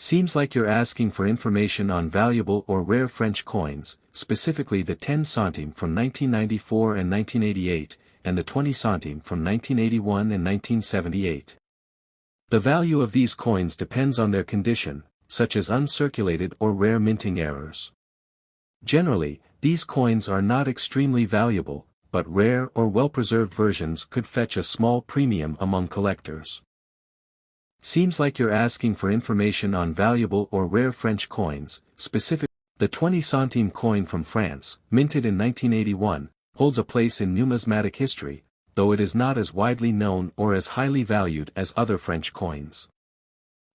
Seems like you're asking for information on valuable or rare French coins, specifically the 10 centime from 1994 and 1988, and the 20 centime from 1981 and 1978. The value of these coins depends on their condition, such as uncirculated or rare minting errors. Generally, these coins are not extremely valuable, but rare or well-preserved versions could fetch a small premium among collectors. Seems like you're asking for information on valuable or rare French coins, specifically the 20 centime coin from France, minted in 1981, holds a place in numismatic history, though it is not as widely known or as highly valued as other French coins.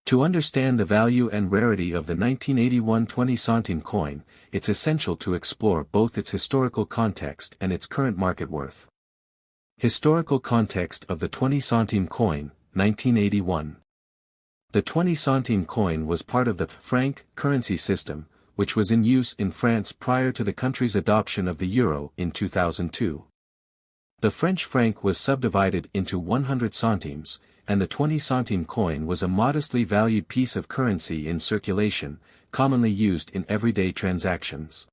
To understand the value and rarity of the 1981 20 centime coin, it's essential to explore both its historical context and its current market worth. Historical context of the 20 centime coin, 1981. The 20 centime coin was part of the franc currency system, which was in use in France prior to the country's adoption of the euro in 2002. The French franc was subdivided into 100 centimes, and the 20 centime coin was a modestly valued piece of currency in circulation, commonly used in everyday transactions.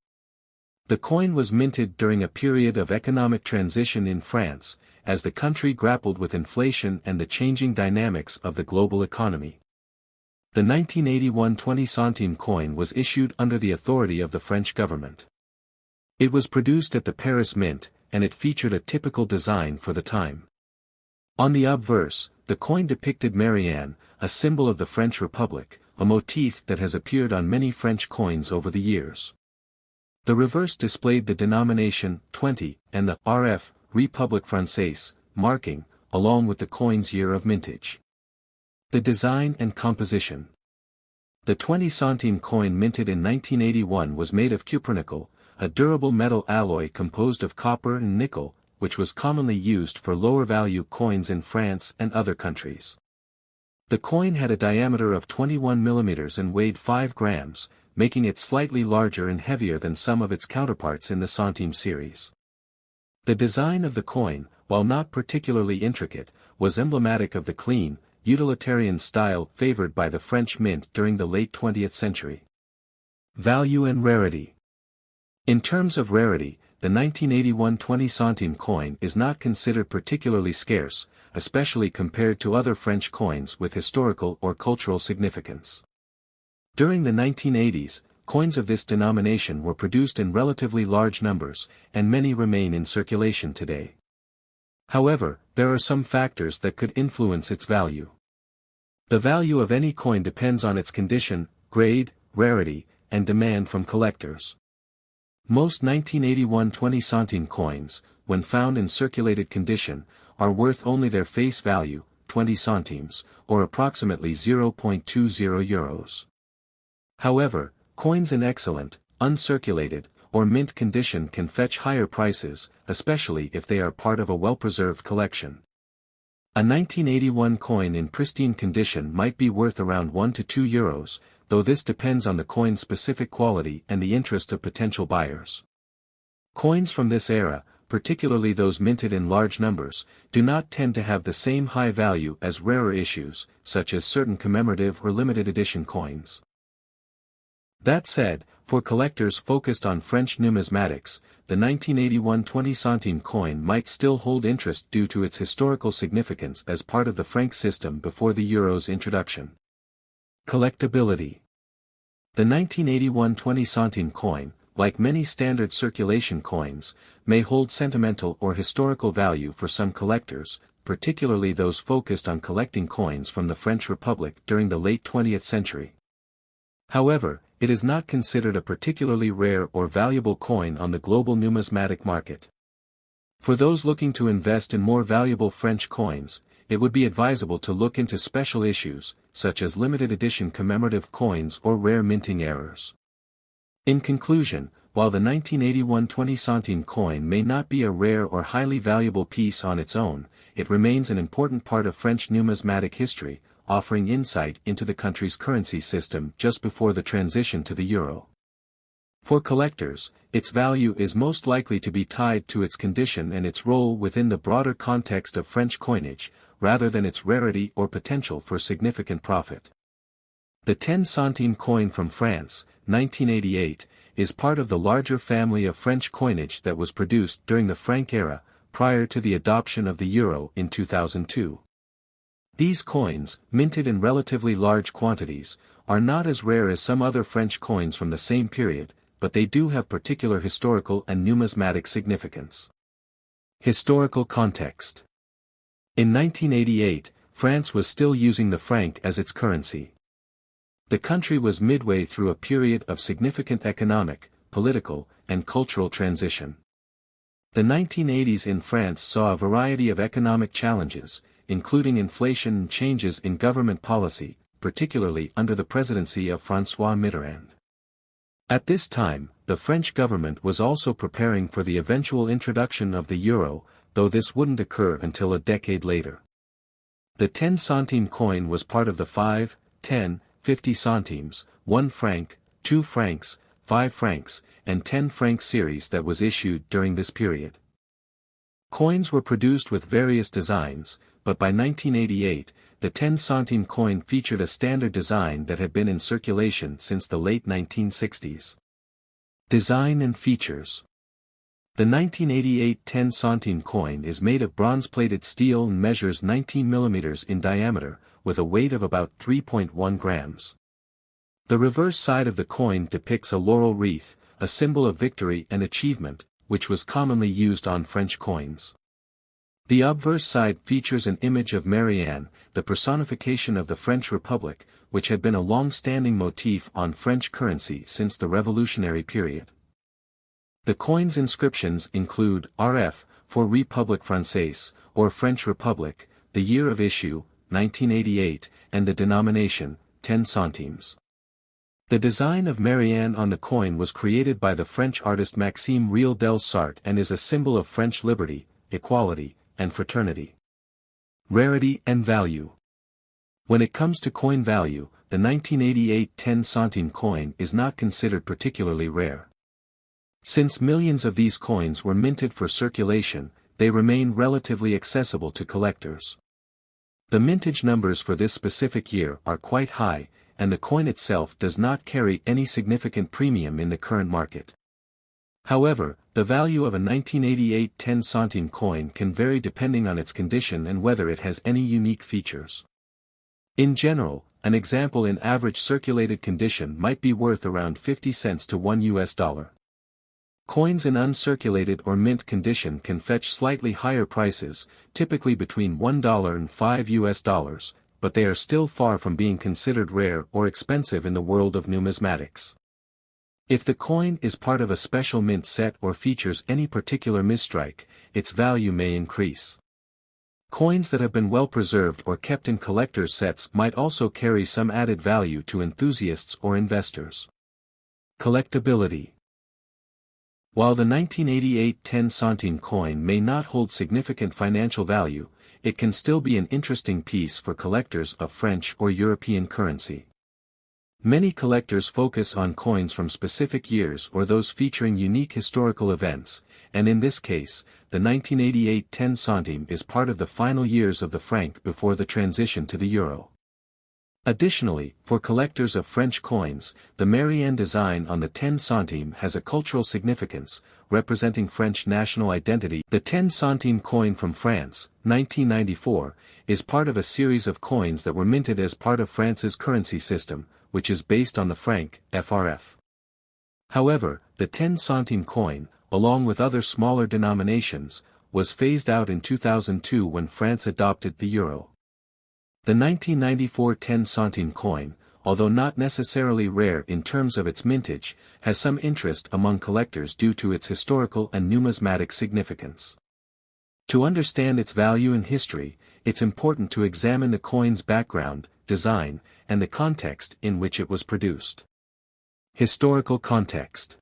The coin was minted during a period of economic transition in France, as the country grappled with inflation and the changing dynamics of the global economy. The 1981 20 centime coin was issued under the authority of the French government. It was produced at the Paris Mint, and it featured a typical design for the time. On the obverse, the coin depicted Marianne, a symbol of the French Republic, a motif that has appeared on many French coins over the years. The reverse displayed the denomination 20 and the RF, République Française, marking, along with the coin's year of mintage. The design and composition. The 20 centime coin minted in 1981 was made of cupronickel, a durable metal alloy composed of copper and nickel, which was commonly used for lower-value coins in France and other countries. The coin had a diameter of 21 mm and weighed 5 grams, making it slightly larger and heavier than some of its counterparts in the centime series. The design of the coin, while not particularly intricate, was emblematic of the clean, utilitarian style favored by the French mint during the late 20th century. Value and rarity. In terms of rarity, the 1981 20 centime coin is not considered particularly scarce, especially compared to other French coins with historical or cultural significance. During the 1980s, coins of this denomination were produced in relatively large numbers, and many remain in circulation today. However, there are some factors that could influence its value. The value of any coin depends on its condition, grade, rarity, and demand from collectors. Most 1981 20 centime coins, when found in circulated condition, are worth only their face value, 20 centimes, or approximately 0.20 euros. However, coins in excellent, uncirculated, or mint condition can fetch higher prices, especially if they are part of a well-preserved collection. A 1981 coin in pristine condition might be worth around 1 to 2 euros, though this depends on the coin's specific quality and the interest of potential buyers. Coins from this era, particularly those minted in large numbers, do not tend to have the same high value as rarer issues, such as certain commemorative or limited edition coins. That said, for collectors focused on French numismatics, the 1981 20 centime coin might still hold interest due to its historical significance as part of the franc system before the euro's introduction. Collectability. The 1981 20 centime coin, like many standard circulation coins, may hold sentimental or historical value for some collectors, particularly those focused on collecting coins from the French Republic during the late 20th century. However, it is not considered a particularly rare or valuable coin on the global numismatic market. For those looking to invest in more valuable French coins, it would be advisable to look into special issues, such as limited edition commemorative coins or rare minting errors. In conclusion, while the 1981 20 centime coin may not be a rare or highly valuable piece on its own, it remains an important part of French numismatic history, offering insight into the country's currency system just before the transition to the euro. For collectors, its value is most likely to be tied to its condition and its role within the broader context of French coinage, rather than its rarity or potential for significant profit. The 10 centime coin from France, 1988, is part of the larger family of French coinage that was produced during the Franc era, prior to the adoption of the euro in 2002. These coins, minted in relatively large quantities, are not as rare as some other French coins from the same period, but they do have particular historical and numismatic significance. Historical context. In 1988, France was still using the franc as its currency. The country was midway through a period of significant economic, political, and cultural transition. The 1980s in France saw a variety of economic challenges, including inflation and changes in government policy, particularly under the presidency of François Mitterrand. At this time, the French government was also preparing for the eventual introduction of the euro, though this wouldn't occur until a decade later. The 10 centime coin was part of the 5, 10, 50 centimes, 1 franc, 2 francs, 5 francs, and 10 franc series that was issued during this period. Coins were produced with various designs, but by 1988, the 10 centime coin featured a standard design that had been in circulation since the late 1960s. Design and features. The 1988 10 centime coin is made of bronze-plated steel and measures 19 mm in diameter, with a weight of about 3.1 grams. The reverse side of the coin depicts a laurel wreath, a symbol of victory and achievement, which was commonly used on French coins. The obverse side features an image of Marianne, the personification of the French Republic, which had been a long-standing motif on French currency since the Revolutionary period. The coin's inscriptions include RF, for République Française, or French Republic, the year of issue, 1988, and the denomination, 10 centimes. The design of Marianne on the coin was created by the French artist Maxime Riel del Sart and is a symbol of French liberty, equality, and fraternity. Rarity and value. When it comes to coin value, the 1988 10 centime coin is not considered particularly rare. Since millions of these coins were minted for circulation, they remain relatively accessible to collectors. The mintage numbers for this specific year are quite high, and the coin itself does not carry any significant premium in the current market. However, the value of a 1988 10 centime coin can vary depending on its condition and whether it has any unique features. In general, an example in average circulated condition might be worth around 50 cents to $1. Coins in uncirculated or mint condition can fetch slightly higher prices, typically between $1 and $5, but they are still far from being considered rare or expensive in the world of numismatics. If the coin is part of a special mint set or features any particular misstrike, its value may increase. Coins that have been well preserved or kept in collector's sets might also carry some added value to enthusiasts or investors. Collectability. While the 1988 10 centime coin may not hold significant financial value, it can still be an interesting piece for collectors of French or European currency. Many collectors focus on coins from specific years or those featuring unique historical events, and in this case, the 1988 10 centime is part of the final years of the franc before the transition to the euro. Additionally, for collectors of French coins, the Marianne design on the 10 centime has a cultural significance, representing French national identity. The 10 centime coin from France, 1994, is part of a series of coins that were minted as part of France's currency system, which is based on the franc, FRF. However, the 10 centime coin, along with other smaller denominations, was phased out in 2002 when France adopted the euro. The 1994 10 centime coin, although not necessarily rare in terms of its mintage, has some interest among collectors due to its historical and numismatic significance. To understand its value and history, it's important to examine the coin's background, design, and the context in which it was produced. Historical context.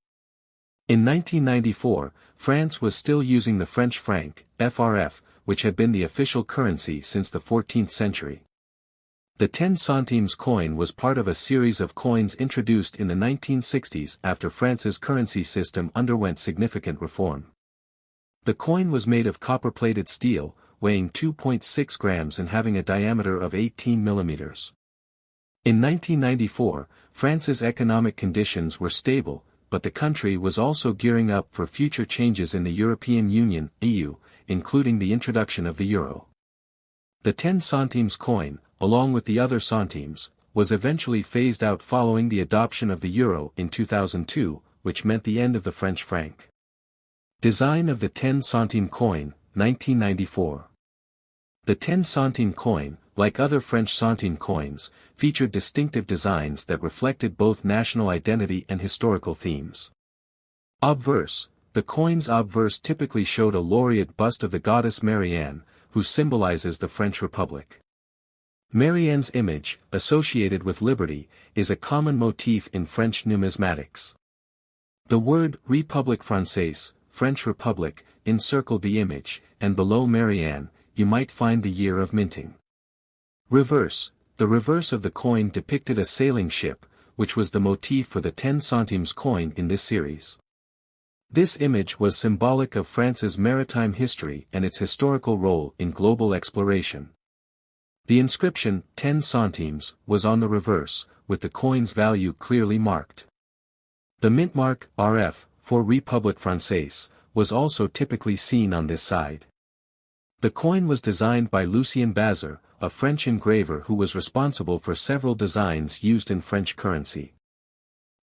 In 1994, France was still using the French franc, FRF, which had been the official currency since the 14th century. The 10 centimes coin was part of a series of coins introduced in the 1960s after France's currency system underwent significant reform. The coin was made of copper-plated steel, weighing 2.6 grams and having a diameter of 18 millimeters. In 1994, France's economic conditions were stable, but the country was also gearing up for future changes in the European Union (EU), including the introduction of the euro. The 10 centimes coin, along with the other centimes, was eventually phased out following the adoption of the euro in 2002, which meant the end of the French franc. Design of the 10 centime coin, 1994. The 10 centime coin, like other French centime coins, featured distinctive designs that reflected both national identity and historical themes. Obverse. The coin's obverse typically showed a laureate bust of the goddess Marianne, who symbolizes the French Republic. Marianne's image, associated with liberty, is a common motif in French numismatics. The word République Française, French Republic, encircled the image, and below Marianne, you might find the year of minting. Reverse. The reverse of the coin depicted a sailing ship, which was the motif for the 10 centimes coin in this series. This image was symbolic of France's maritime history and its historical role in global exploration. The inscription, 10 centimes, was on the reverse, with the coin's value clearly marked. The mint mark, RF, for République Française, was also typically seen on this side. The coin was designed by Lucien Bazar, a French engraver who was responsible for several designs used in French currency.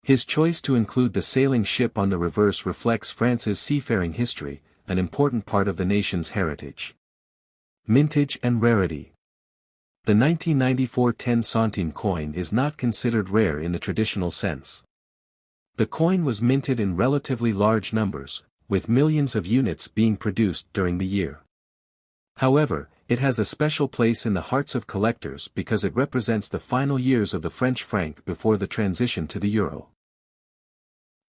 His choice to include the sailing ship on the reverse reflects France's seafaring history, an important part of the nation's heritage. Mintage and rarity. The 1994 10 centime coin is not considered rare in the traditional sense. The coin was minted in relatively large numbers, with millions of units being produced during the year. However, it has a special place in the hearts of collectors because it represents the final years of the French franc before the transition to the euro.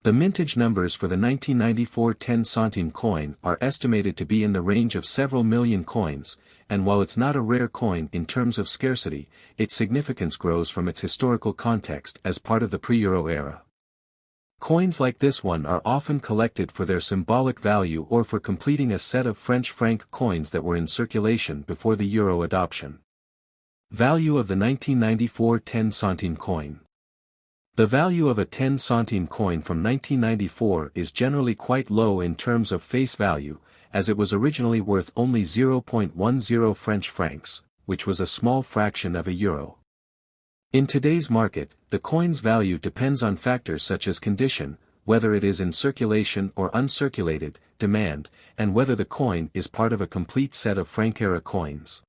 The mintage numbers for the 1994 10 centime coin are estimated to be in the range of several million coins, and while it's not a rare coin in terms of scarcity, its significance grows from its historical context as part of the pre-euro era. Coins like this one are often collected for their symbolic value or for completing a set of French franc coins that were in circulation before the euro adoption. Value of the 1994 10 centime coin. The value of a 10 centime coin from 1994 is generally quite low in terms of face value, as it was originally worth only 0.10 French francs, which was a small fraction of a euro. In today's market, the coin's value depends on factors such as condition, whether it is in circulation or uncirculated, demand, and whether the coin is part of a complete set of franc-era coins.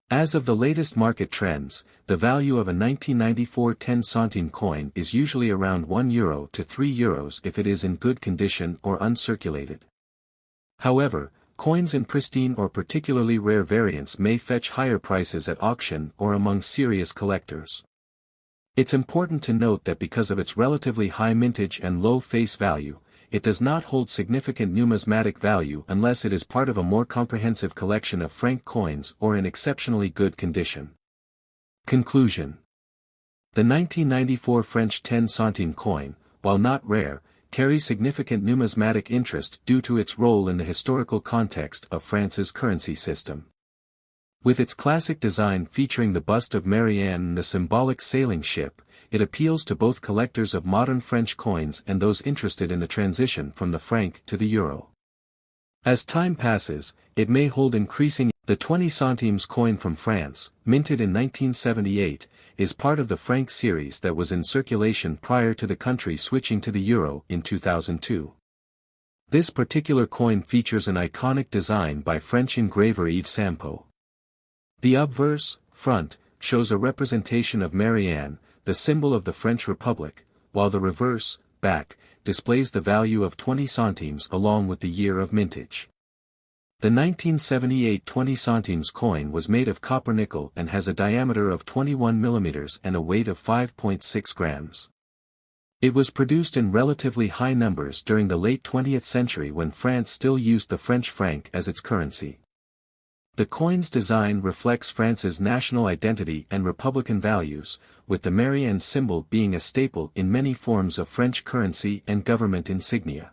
As of the latest market trends, the value of a 1994 10 centime coin is usually around €1 to €3 if it is in good condition or uncirculated. However, coins in pristine or particularly rare variants may fetch higher prices at auction or among serious collectors. It's important to note that because of its relatively high mintage and low face value, it does not hold significant numismatic value unless it is part of a more comprehensive collection of franc coins or in exceptionally good condition. Conclusion. The 1994 French 10 centime coin, while not rare, carries significant numismatic interest due to its role in the historical context of France's currency system. With its classic design featuring the bust of Marianne and the symbolic sailing ship, it appeals to both collectors of modern French coins and those interested in the transition from the franc to the euro. As time passes, it may hold increasing. The 20 centimes coin from France, minted in 1978, is part of the franc series that was in circulation prior to the country switching to the euro in 2002. This particular coin features an iconic design by French engraver Yves Sampo. The obverse, front, shows a representation of Marianne, the symbol of the French Republic, while the reverse, back, displays the value of 20 centimes along with the year of mintage. The 1978 20 centimes coin was made of copper nickel and has a diameter of 21 mm and a weight of 5.6 grams. It was produced in relatively high numbers during the late 20th century when France still used the French franc as its currency. The coin's design reflects France's national identity and republican values, with the Marianne symbol being a staple in many forms of French currency and government insignia.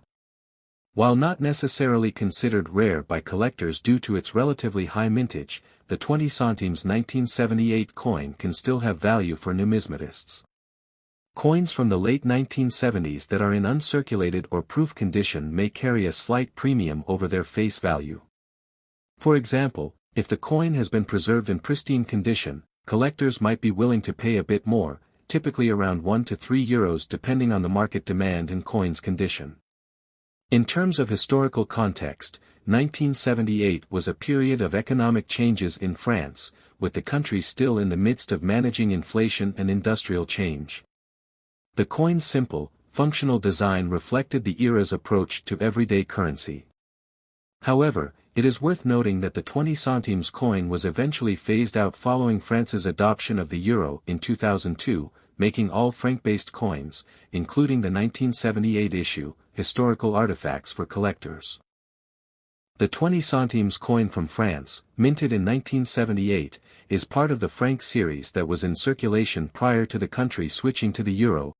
While not necessarily considered rare by collectors due to its relatively high mintage, the 20 centimes 1978 coin can still have value for numismatists. Coins from the late 1970s that are in uncirculated or proof condition may carry a slight premium over their face value. For example, if the coin has been preserved in pristine condition, collectors might be willing to pay a bit more, typically around €1 to €3 depending on the market demand and coin's condition. In terms of historical context, 1978 was a period of economic changes in France, with the country still in the midst of managing inflation and industrial change. The coin's simple, functional design reflected the era's approach to everyday currency. However, it is worth noting that the 20 centimes coin was eventually phased out following France's adoption of the euro in 2002, making all franc-based coins, including the 1978 issue, historical artifacts for collectors. The 20 centimes coin from France, minted in 1978, is part of the franc series that was in circulation prior to the country switching to the euro,